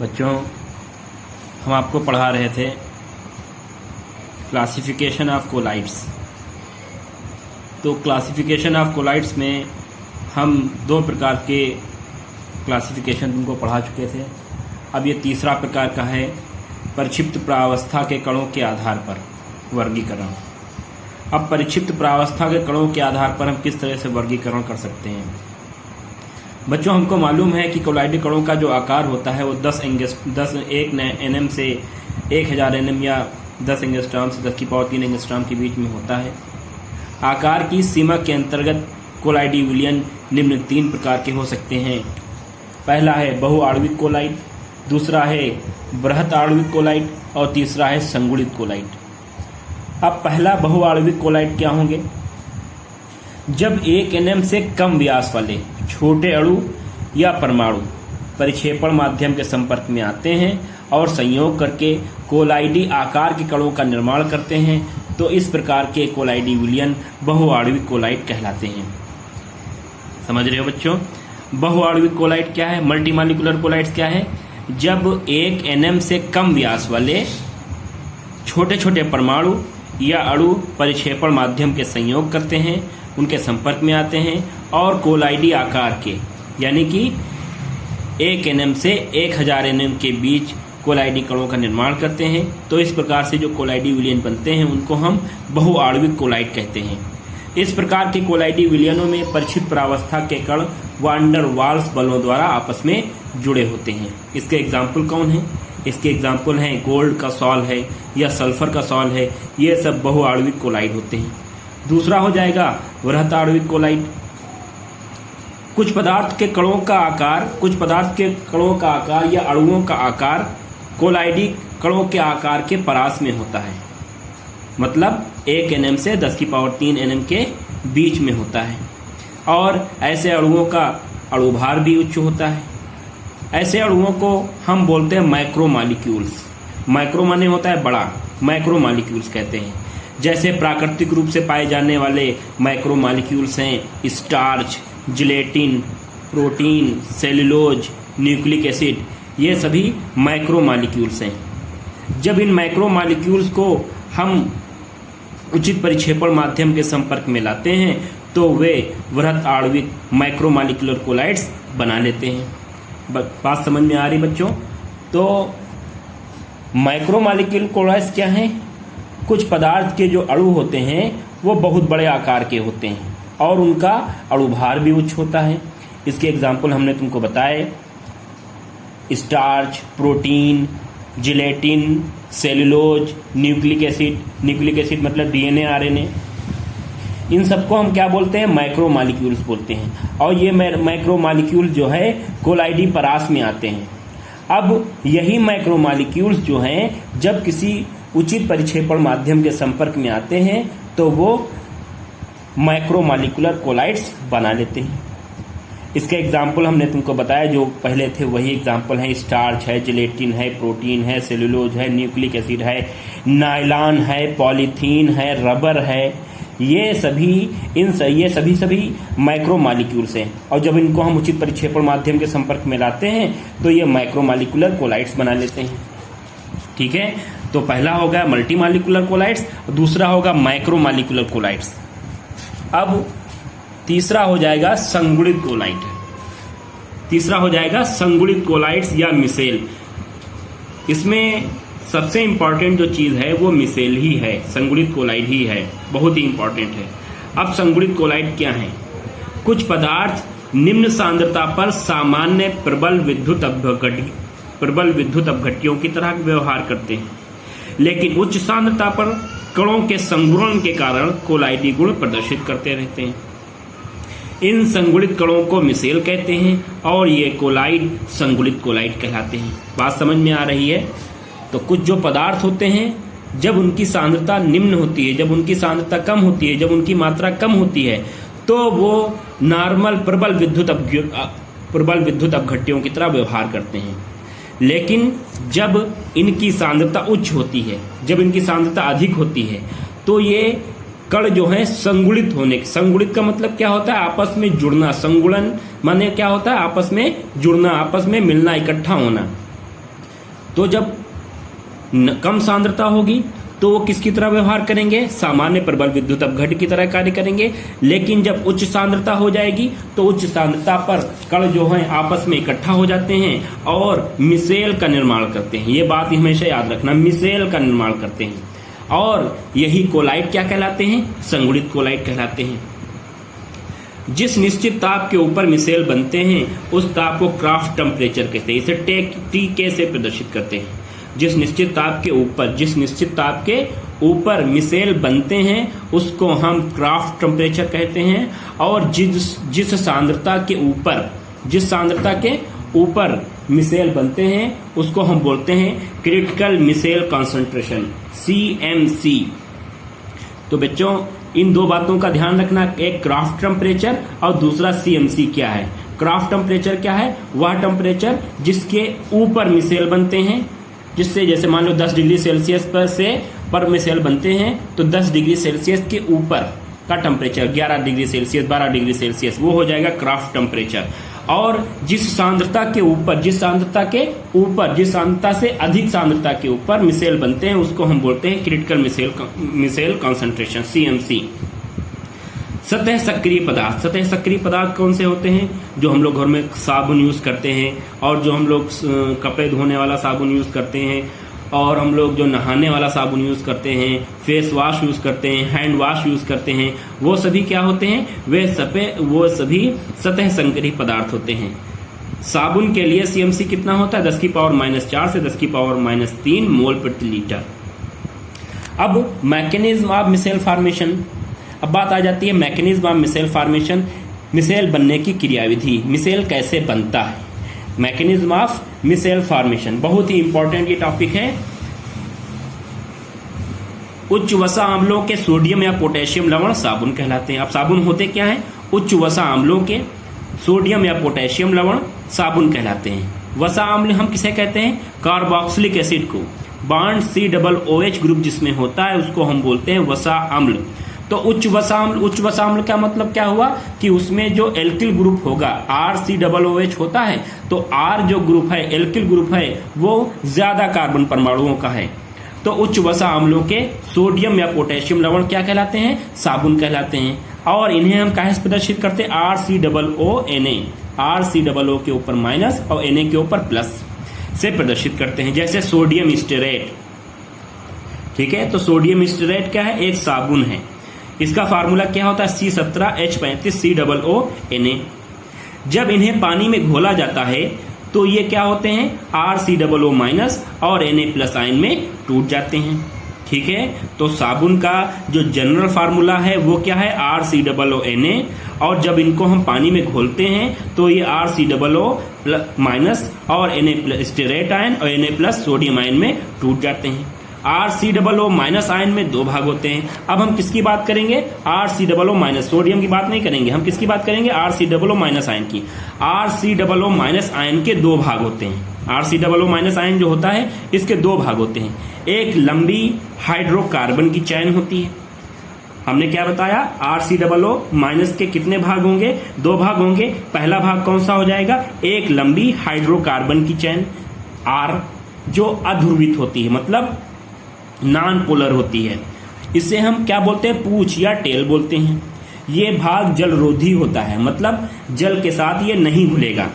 बच्चों, हम आपको पढ़ा रहे थे क्लासिफिकेशन ऑफ कोलाइड्स। तो क्लासिफिकेशन ऑफ कोलाइड्स में हम दो प्रकार के क्लासिफिकेशन तुमको पढ़ा चुके थे। अब ये तीसरा प्रकार का है परिक्षिप्त प्रावस्था के कणों के आधार पर वर्गीकरण। अब परिक्षिप्त प्रावस्था के कणों के आधार पर हम किस तरह से वर्गीकरण कर सकते हैं। बच्चों, हमको मालूम है कि कोलाइडी कणों का जो आकार होता है वो 10 nm से 1000 nm या 10 एंगस्ट्रॉम से 10³ एंगस्ट्रॉम के बीच में होता है। आकार की सीमा के अंतर्गत कोलाइडी विलयन निम्न 3 प्रकार के हो सकते हैं। पहला है बहुआण्विक कोलाइड, दूसरा है बृहत आणविक कोलाइड और तीसरा है संगुणित कोलाइड। अब पहला बहुआण्विक कोलाइड क्या होंगे? जब 1 nm से कम व्यास वाले छोटे अणु या परमाणु परिक्षेपण माध्यम के संपर्क में आते हैं और संयोग करके कोलाइडी आकार के कणों का निर्माण करते हैं, तो इस प्रकार के कोलाइडी विलयन बहुआण्विक कोलाइड कहलाते हैं। समझ रहे हो बच्चों? बहुआण्विक कोलाइड क्या है? मल्टीमॉलिक्यूलर कोलाइड्स क्या है? जब 1 nm से कम व्यास वाले छोटे छोटे परमाणु या अणु परिक्षेपण माध्यम के संयोग करते हैं, उनके संपर्क में आते हैं और कोलाइडी आकार के यानी कि 1 nm से 1000 nm के बीच कोलाइडी कणों का निर्माण करते हैं, तो इस प्रकार से जो कोलाइडी विलयन बनते हैं उनको हम बहुआण्विक कोलाइड कहते हैं। इस प्रकार के कोलाइडी विलयनों में परिक्षिप्त प्रावस्था के कण वान डर वाल्स बलों द्वारा आपस में जुड़े होते हैं। इसके एग्जाम्पल कौन है? इसके एग्जाम्पल हैं गोल्ड का सॉल है या सल्फर का सॉल है, ये सब बहुआण्विक कोलाइड होते हैं। दूसरा हो जाएगा बृहत आणविक कोलाइड। कुछ पदार्थ के कणों का आकार या अणुओं का आकार कोलाइडी कणों के आकार के परास में होता है, मतलब 1 nm से 10³ nm के बीच में होता है, और ऐसे अणुओं का अणुभार भी उच्च होता है। ऐसे अणुओं को हम बोलते हैं माइक्रोमॉलिक्यूल्स। माइक्रो माने होता है बड़ा, माइक्रोमॉलिक्यूल्स कहते हैं। जैसे प्राकृतिक रूप से पाए जाने वाले माइक्रोमॉलिक्यूल्स हैं starch, gelatin, protein, cellulose, nucleic acid, ये सभी माइक्रोमॉलिक्यूल्स हैं। जब इन माइक्रोमॉलिक्यूल्स को हम उचित परिक्षेपण माध्यम के संपर्क में लाते हैं तो वे बृहत आणविक माइक्रोमॉलिक्यूलर कोलाइड्स बना लेते हैं। बात समझ में आ रही बच्चों? तो माइक्रोमॉलिक्यूलर कोलाइड्स क्या हैं? कुछ पदार्थ के जो अणु होते हैं वो बहुत बड़े आकार के होते हैं और उनका अणुभार भी उच्च होता है। इसके एग्जाम्पल हमने तुमको बताए starch, protein, gelatin, cellulose, nucleic acid. Nucleic acid मतलब DNA RNA। इन सबको हम क्या बोलते हैं? माइक्रोमॉलिक्यूल्स बोलते हैं। और ये माइक्रोमॉलिक्यूल जो है कोलाइडी परास में आते हैं। अब यही माइक्रोमॉलिक्यूल्स जो हैं जब किसी उचित परिक्षेपण माध्यम के संपर्क में आते हैं तो वो माइक्रोमॉलिक्यूलर कोलाइड्स बना लेते हैं। इसके एग्जाम्पल हमने तुमको बताया, जो पहले थे वही एग्जाम्पल है। स्टार्च है, जिलेटिन है, प्रोटीन है, सेलुलोज है, न्यूक्लिक एसिड है, नायलॉन है, पॉलीथीन है, रबर है। ये सभी माइक्रोमॉलिक्यूल्स हैं और जब इनको हम उचित परिक्षेपण माध्यम के संपर्क में लाते हैं तो ये माइक्रोमॉलिक्यूलर कोलाइड्स बना लेते हैं। ठीक है? तो पहला होगा मल्टीमॉलिक्यूलर कोलाइड्स, दूसरा होगा माइक्रोमॉलिक्यूलर कोलाइड्स। अब तीसरा हो जाएगा संगुणित कोलाइड। तीसरा हो जाएगा संगुणित कोलाइड्स या मिसेल। इसमें सबसे इंपॉर्टेंट जो चीज है वो मिसेल ही है, संगुणित कोलाइड ही है, बहुत ही इंपॉर्टेंट है। अब संगुणित कोलाइड क्या है? कुछ पदार्थ निम्न सांद्रता पर सामान्य प्रबल विद्युत अपघट्यों की तरह व्यवहार करते हैं, लेकिन उच्च सांद्रता पर कणों के संघूर्ण के कारण कोलाइडी गुण प्रदर्शित करते रहते हैं। इन संगुणित कणों को मिसेल कहते हैं और ये कोलाइड संगुणित कोलाइड कहलाते हैं। बात समझ में आ रही है? तो कुछ जो पदार्थ होते हैं जब उनकी सांद्रता निम्न होती है, जब उनकी सांद्रता कम होती है, जब उनकी मात्रा कम होती है, तो वो नॉर्मल प्रबल विद्युत अपघट्यों की तरह व्यवहार करते हैं। लेकिन जब इनकी सांद्रता उच्च होती है, जब इनकी सांद्रता अधिक होती है, तो ये कण जो है संगुणित का मतलब क्या होता है? आपस में जुड़ना। संगुणन माने क्या होता है? आपस में जुड़ना, आपस में मिलना, इकट्ठा होना। तो जब कम सांद्रता होगी तो वो किसकी तरह व्यवहार करेंगे, सामान्य प्रबल विद्युत अपघट्य की तरह कार्य करेंगे। लेकिन जब उच्च सांद्रता हो जाएगी तो उच्च सांद्रता पर कण जो हैं आपस में इकट्ठा हो जाते हैं और मिसेल का निर्माण करते हैं। ये बात हमेशा याद रखना, मिसेल का निर्माण करते हैं और यही कोलाइट क्या कहलाते हैं, संगुणित कोलाइट कहलाते हैं। जिस निश्चित ताप के ऊपर मिसेल बनते हैं उस ताप को क्राफ्ट टेम्परेचर कहते हैं। इसे TK से प्रदर्शित करते हैं। जिस निश्चित ताप के ऊपर मिसेल बनते हैं उसको हम क्राफ्ट टेम्परेचर कहते हैं। और जिस सांद्रता के ऊपर मिसेल बनते हैं उसको हम बोलते हैं क्रिटिकल मिसेल कॉन्सेंट्रेशन, CMC। तो बच्चों इन दो बातों का ध्यान रखना, एक क्राफ्ट टेम्परेचर और दूसरा CMC क्या है। क्राफ्ट टेम्परेचर क्या है, वह टेम्परेचर जिसके ऊपर मिसेल बनते हैं, जिससे जैसे मान लो 10 डिग्री सेल्सियस पर मिसेल बनते हैं तो 10 डिग्री सेल्सियस के ऊपर का temperature 11 degree Celsius 12 degree Celsius वो हो जाएगा क्राफ्ट टेम्परेचर। और जिस सांद्रता से अधिक सांद्रता के ऊपर मिसेल बनते हैं उसको हम बोलते हैं क्रिटिकल मिसेल कॉन्सेंट्रेशन, CMC। सतह सक्रिय पदार्थ कौन से होते हैं, जो हम लोग घर में साबुन यूज करते हैं और जो हम लोग कपड़े धोने वाला साबुन यूज करते हैं और हम लोग जो नहाने वाला साबुन यूज करते हैं, फेस वॉश यूज करते हैं, हैंड वॉश यूज करते हैं, वो सभी क्या होते हैं, वो सभी सतह सक्रिय पदार्थ होते हैं। साबुन के लिए CMC कितना होता है, 10⁻⁴ से 10⁻³ मोल प्रति लीटर। अब मैकेनिज्म ऑफ मिसेल फॉर्मेशन, अब बात आ जाती है mechanism of micelle formation, micelle बनने की क्रियाविधि, मिसेल कैसे बनता है। मैकेनिज्म ऑफ मिसेल फॉर्मेशन बहुत ही इंपॉर्टेंट ये टॉपिक है। उच्च वसा अम्लों के सोडियम या पोटेशियम लवण साबुन कहलाते हैं। अब साबुन होते क्या है, उच्च वसा अम्लों के सोडियम या पोटेशियम लवण साबुन कहलाते हैं। वसा अम्ल हम किसे कहते हैं, कार्बोक्सिलिक एसिड को। बॉन्ड COOH ग्रुप जिसमें होता है उसको हम बोलते हैं वसा अम्ल। तो उच्च वसा अम्ल का मतलब क्या हुआ कि उसमें जो एल्किल ग्रुप होगा RCOOH होता है, तो R जो ग्रुप है, एल्किल ग्रुप है, वो ज्यादा कार्बन परमाणुओं का है। तो उच्च वसा अम्लों के सोडियम या पोटेशियम लवण क्या कहलाते हैं, साबुन कहलाते हैं। और इन्हें हम कहाँ से प्रदर्शित करते हैं, RCOONA, RCOO के ऊपर माइनस और Na के ऊपर प्लस से प्रदर्शित करते हैं। जैसे सोडियम स्टेरेट, ठीक है, तो सोडियम स्टेरेट क्या है, एक साबुन है। इसका फार्मूला क्या होता है, C17H35COONA। जब इन्हें पानी में घोला जाता है तो ये क्या होते हैं, RCOO माइनस और Na+ आयन में टूट जाते हैं। ठीक है, तो साबुन का जो जनरल फार्मूला है वो क्या है, RCOONA। और जब इनको हम पानी में घोलते हैं तो ये RCOO माइनस और Na+ स्टेरेट आयन और Na+ सोडियम आयन में टूट जाते हैं। RCOO माइनस आयन में दो भाग होते हैं। अब हम किसकी बात करेंगे, RCOO माइनस, सोडियम की बात नहीं करेंगे, हम किसकी बात करेंगे, RCOO माइनस आयन की। RCOO माइनस आयन के दो भाग होते हैं। RCOO माइनस आयन जो होता है इसके दो भाग होते हैं। एक लंबी हाइड्रोकार्बन की चैन होती है। हमने क्या बताया, RCOO माइनस के कितने भाग होंगे, दो भाग होंगे। पहला भाग कौन सा हो जाएगा, एक लंबी हाइड्रोकार्बन की चैन R जो अध्रुवित होती है, मतलब नॉन पोलर होती है। इसे हम क्या बोलते हैं, पूंछ या टेल बोलते हैं। ये भाग जलरोधी होता है, मतलब जल के साथ ये नहीं घुलेगा।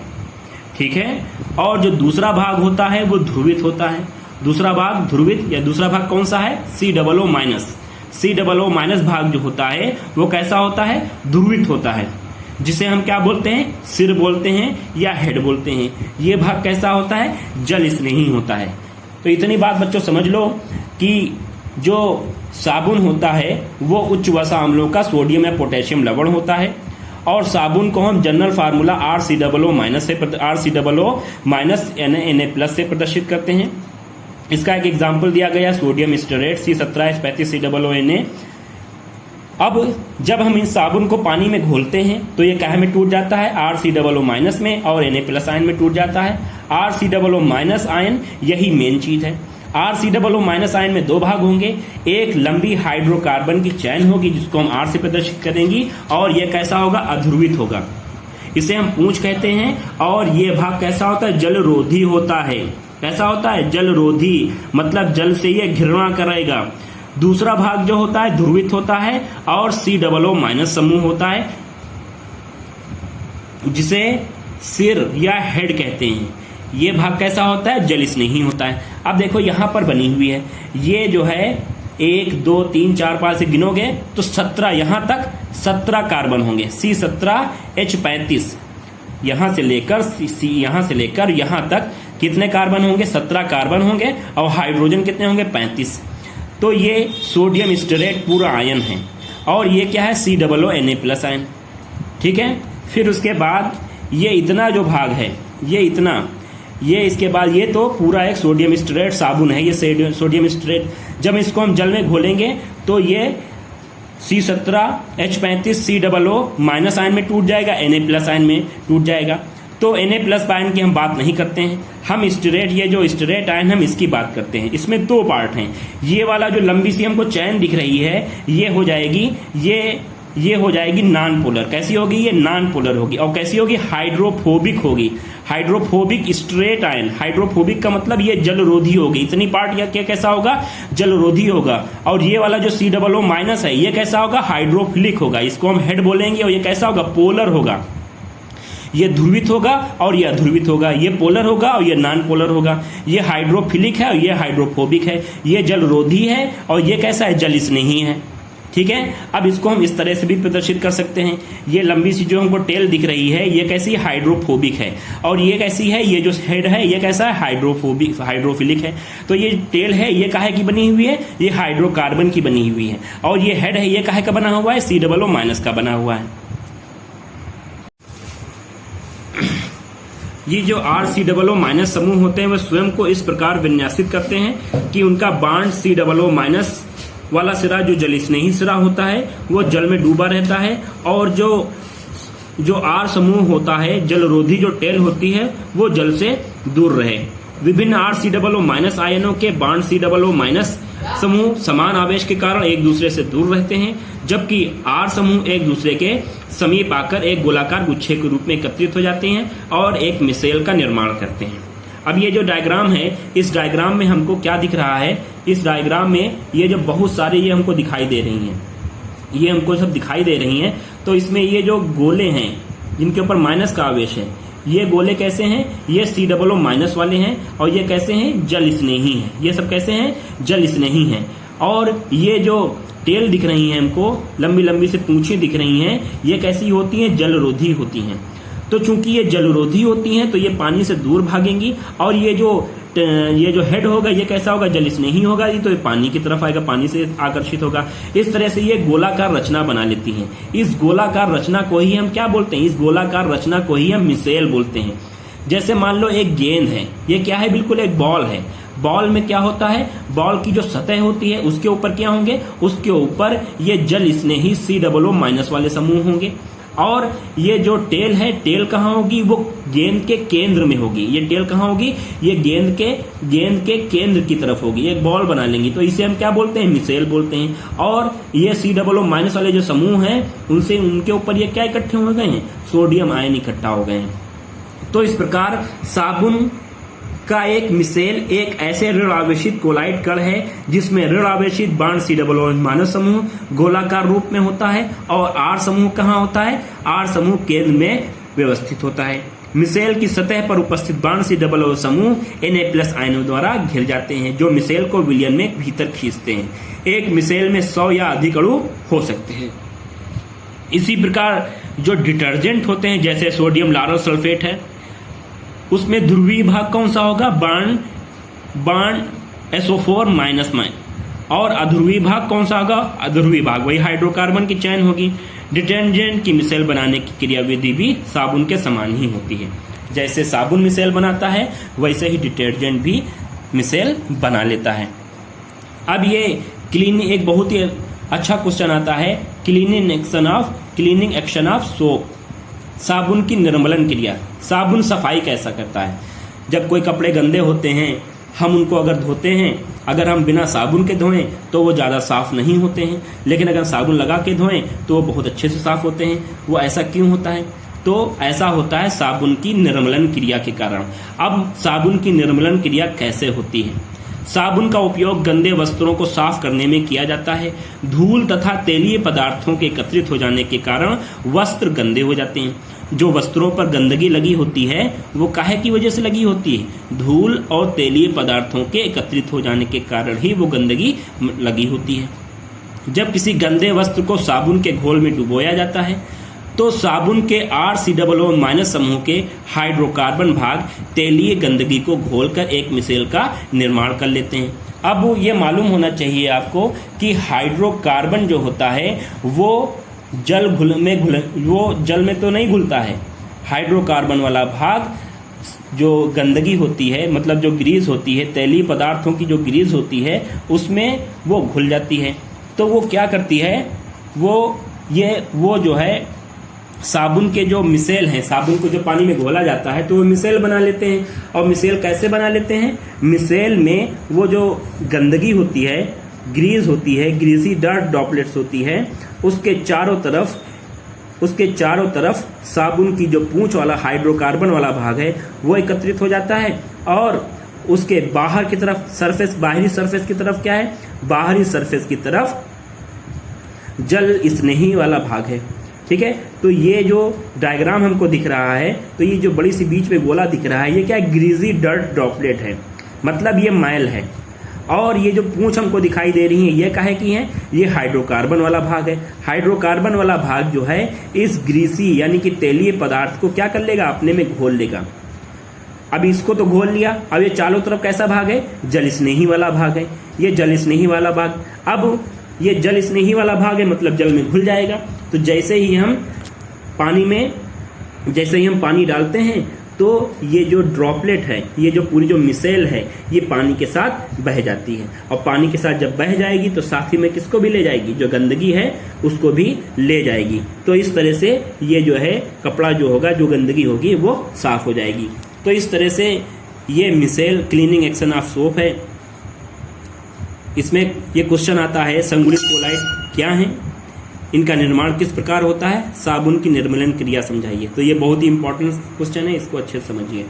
ठीक है, और जो दूसरा भाग होता है वो ध्रुवित होता है। दूसरा भाग ध्रुवित या दूसरा भाग कौन सा है, COO माइनस। COO माइनस भाग जो होता है वो कैसा होता है, ध्रुवित होता है, जिसे हम क्या बोलते हैं, सिर बोलते हैं या हेड बोलते हैं। ये भाग कैसा होता है, जल स्नेही होता है। तो इतनी बात बच्चों समझ लो कि जो साबुन होता है वो उच्च वसा अम्लों का सोडियम या पोटेशियम लवण होता है। और साबुन को हम general formula RCOO minus Na+ से प्रदर्शित करते हैं। इसका एक एग्जाम्पल दिया गया, सोडियम स्टेरेट C17H35COONA। अब जब हम इस साबुन को पानी में घोलते हैं तो ये क्या में टूट जाता है, RCOO माइनस में और Na+ आयन में टूट जाता है। RCOO माइनस आयन यही मेन चीज है। RCOO माइनस आयन में दो भाग होंगे, एक लंबी हाइड्रोकार्बन की चैन होगी जिसको हम R से प्रदर्शित करेंगे और यह कैसा होगा, अध्रुवित होगा। इसे हम पूंछ कहते हैं। और ये भाग कैसा होता है? जलरोधी होता है। कैसा होता है? जलरोधी, मतलब जल से ये घृणा करेगा। दूसरा भाग जो होता है ध्रुवित होता है और COO- समूह होता है, जिसे सिर या हेड कहते हैं। ये भाग कैसा होता है? जल स्नेही होता है। अब देखो यहां पर बनी हुई है, ये जो है 1 2 3 4 5 से गिनोगे तो 17, यहां तक 17 कार्बन होंगे। C17H35 यहां से लेकर यहां तक कितने कार्बन होंगे? 17 कार्बन होंगे। और हाइड्रोजन कितने होंगे? 35। तो ये सोडियम स्टेरेट पूरा आयन है। और ये क्या है? COO Na+ ion. ठीक है। फिर उसके बाद ये इतना जो भाग है, ये इतना, ये इसके बाद ये तो पूरा एक सोडियम स्टेरेट साबुन है। ये सोडियम स्टेरेट जब इसको हम जल में घोलेंगे तो ये C17H35 COO- आयन में टूट जाएगा, Na+ आयन में टूट जाएगा। तो Na+ आयन की हम बात नहीं करते हैं, हम स्टेरेट, ये जो स्टेरेट आयन हम इसकी बात करते हैं। इसमें 2 पार्ट हैं। ये वाला जो लंबी सी हमको चैन दिख रही है, ये हो जाएगी, ये हो जाएगी नॉन पोलर। कैसी होगी? ये नॉन पोलर होगी। और कैसी होगी? हाइड्रोफोबिक होगी। Hydrophobic straight ion. हाइड्रोफोबिक का मतलब ये जलरोधी होगी। इतनी पार्ट क्या कैसा होगा? जलरोधी होगा। और ये वाला जो COO- है, ये कैसा होगा? हाइड्रोफिलिक होगा। इसको हम हेड बोलेंगे। और ये कैसा होगा? पोलर होगा। ये ध्रुवित होगा और ये अध्रुवित होगा। ये पोलर होगा और ये नॉन पोलर होगा। ये हाइड्रोफिलिक है और ये हाइड्रोफोबिक है। ये जलरोधी है और ये कैसा है? जल स्नेही है। ठीक है। अब इसको हम इस तरह से भी प्रदर्शित कर सकते हैं। ये लंबी सी जो हमको टेल दिख रही है, ये कैसी? हाइड्रोफोबिक है। और ये कैसी है? ये जो हेड है, ये कैसा है? हाइड्रोफिलिक है। तो ये टेल है, ये काहे की बनी हुई है? ये हाइड्रोकार्बन की बनी हुई है। और ये हेड है, ये काहे का बना हुआ है? COO- का बना हुआ है। ये जो R COO- समूह होते हैं, वे स्वयं को इस प्रकार विन्यासित करते हैं कि उनका बांड COO- वाला सिरा जो जल स्नेही सिरा होता है वो जल में डूबा रहता है। और जो R समूह होता है, जलरोधी जो टेल होती है, वो जल से दूर रहे। विभिन्न R COO- आयनों के बांड COO- समूह समान आवेश के कारण एक दूसरे से दूर रहते हैं, जबकि R समूह एक दूसरे के समीप आकर एक गोलाकार गुच्छे के रूप में एकत्रित हो जाते हैं और एक मिसेल का निर्माण करते हैं। अब ये जो डायग्राम है, इस डायग्राम में हमको क्या दिख रहा है? इस डायग्राम में ये जो बहुत सारे ये हमको दिखाई दे रही हैं, ये हमको सब दिखाई दे रही हैं। तो इसमें ये जो गोले हैं जिनके ऊपर माइनस का आवेश है, ये गोले कैसे हैं? ये COO- वाले हैं। और ये कैसे हैं? जल स्नेही हैं। ये सब कैसे हैं? जल स्नेही हैं। और ये जो टेल दिख रही हैं हमको, लंबी लंबी से पूंछें दिख रही हैं, ये कैसी होती हैं? जलरोधी होती हैं। तो चूंकि ये जलरोधी होती हैं तो ये पानी से दूर भागेंगी। और ये जो हेड होगा, ये कैसा होगा? जल स्नेही होगा। ये तो पानी की तरफ आएगा, पानी से आकर्षित होगा। इस तरह से ये गोलाकार रचना बना लेती हैं। इस गोलाकार रचना को ही हम क्या बोलते हैं? इस गोलाकार रचना को ही हम मिसेल बोलते हैं। जैसे मान लो एक गेंद है, ये क्या है? बिल्कुल एक बॉल है। बॉल में क्या होता है? बॉल की जो सतह होती है उसके ऊपर क्या होंगे? उसके ऊपर ये जल स्नेही COO- वाले समूह होंगे। और ये जो टेल है, टेल कहाँ होगी? वो गेंद के केंद्र में होगी। ये टेल कहाँ होगी? ये गेंद के केंद्र की तरफ होगी। एक बॉल बना लेंगी तो इसे हम क्या बोलते हैं? मिसेल बोलते हैं। और ये COO- वाले जो समूह हैं, उनके ऊपर ये क्या इकट्ठे हो गए हैं? सोडियम आयन इकट्ठा हो गए हैं। तो इस प्रकार साबुन का एक मिसेल एक ऐसे ऋण आवेशित कोलाइड कण है जिसमें ऋण आवेशित बांड COO- समूह गोलाकार रूप में होता है। और R समूह कहाँ होता है? R समूह केंद्र में व्यवस्थित होता है। मिसेल की सतह पर उपस्थित बांड COO समूह Na+ आयनों द्वारा घिर जाते हैं, जो मिसेल को विलयन में भीतर खींचते हैं। एक मिसेल में 100 या अधिक अणु हो सकते हैं। इसी प्रकार जो डिटर्जेंट होते हैं, जैसे सोडियम लारल सल्फेट है, उसमें ध्रुवीय भाग कौन सा होगा? Bond SO4-। और अध्रुवीय भाग कौन सा होगा? अध्रुवीय भाग वही हाइड्रोकार्बन की चैन होगी। डिटर्जेंट की मिसेल बनाने की क्रियाविधि भी साबुन के समान ही होती है। जैसे साबुन मिसेल बनाता है, वैसे ही डिटर्जेंट भी मिसेल बना लेता है। अब ये क्लीनिंग, एक बहुत ही अच्छा क्वेश्चन आता है, क्लीनिंग एक्शन ऑफ सोप। साबुन की निर्मलन क्रिया। साबुन सफाई कैसा करता है? जब कोई कपड़े गंदे होते हैं, हम उनको अगर धोते हैं, अगर हम बिना साबुन के धोएं तो वो ज़्यादा साफ नहीं होते हैं, लेकिन अगर साबुन लगा के धोएं तो वो बहुत अच्छे से साफ होते हैं। वो ऐसा क्यों होता है? तो ऐसा होता है साबुन की निर्मलन क्रिया के कारण। अब साबुन की निर्मलन क्रिया कैसे होती है? साबुन का उपयोग गंदे वस्त्रों को साफ करने में किया जाता है। धूल तथा तेलीय पदार्थों के एकत्रित हो जाने के कारण वस्त्र गंदे हो जाते हैं। जो वस्त्रों पर गंदगी लगी होती है वो काहे की वजह से लगी होती है? धूल और तेलीय पदार्थों के एकत्रित हो जाने के कारण ही वो गंदगी लगी होती है। जब किसी गंदे वस्त्र को साबुन के घोल में डुबोया जाता है तो साबुन के RCOO- समूह के हाइड्रोकार्बन भाग तेलीय गंदगी को घोलकर एक मिसेल का निर्माण कर लेते हैं। अब ये मालूम होना चाहिए आपको कि हाइड्रोकार्बन जो होता है वो जल में तो नहीं घुलता है। हाइड्रोकार्बन वाला भाग जो गंदगी होती है, मतलब जो ग्रीस होती है, तेलीय पदार्थों की जो ग्रीस होती है उसमें वो घुल जाती है। तो वो क्या करती है, वो जो है साबुन के जो मिसेल हैं, साबुन को जो पानी में घोला जाता है तो वो मिसेल बना लेते हैं। और मिसेल कैसे बना लेते हैं? मिसेल में वो जो गंदगी होती है, ग्रीस होती है, ग्रीसी डर्ट ड्रॉपलेट्स होती है, उसके चारों तरफ साबुन की जो पूंछ वाला हाइड्रोकार्बन वाला भाग है वो एकत्रित हो जाता है। और उसके बाहर की तरफ बाहरी सरफेस की तरफ क्या है? बाहरी सरफेस की तरफ जल स्नेही वाला भाग है। ठीक है, तो ये जो डायग्राम हमको दिख रहा है, तो ये जो बड़ी सी बीच में गोला दिख रहा है, ये क्या है? ग्रीजी डर्ट ड्रॉपलेट है, मतलब ये मैल है। और ये जो पूंछ हमको दिखाई दे रही है ये काहे की है? ये हाइड्रोकार्बन वाला भाग है। हाइड्रोकार्बन वाला भाग जो है इस ग्रीसी यानी कि तेलीय पदार्थ को क्या कर लेगा? अपने में घोल लेगा। अब इसको तो घोल लिया, अब ये चारों तरफ कैसा भाग है? जल स्नेही वाला भाग है। ये जल स्नेही वाला भाग, अब ये जल स्नेही वाला भाग है मतलब जल में घुल जाएगा। तो जैसे ही हम पानी डालते हैं तो ये जो ड्रॉपलेट है, ये जो पूरी जो मिसेल है, ये पानी के साथ बह जाती है। और पानी के साथ जब बह जाएगी तो साथ ही में किसको भी ले जाएगी? जो गंदगी है उसको भी ले जाएगी। तो इस तरह से ये जो है कपड़ा जो होगा, जो गंदगी होगी वो साफ हो जाएगी। तो इस तरह से ये micelle cleaning action of soap है। इसमें ये क्वेश्चन आता है संगुणित कोलाइट क्या है, इनका निर्माण किस प्रकार होता है, साबुन की निर्मलन क्रिया समझाइए। तो ये बहुत ही इंपॉर्टेंट क्वेश्चन है, इसको अच्छे से समझिए।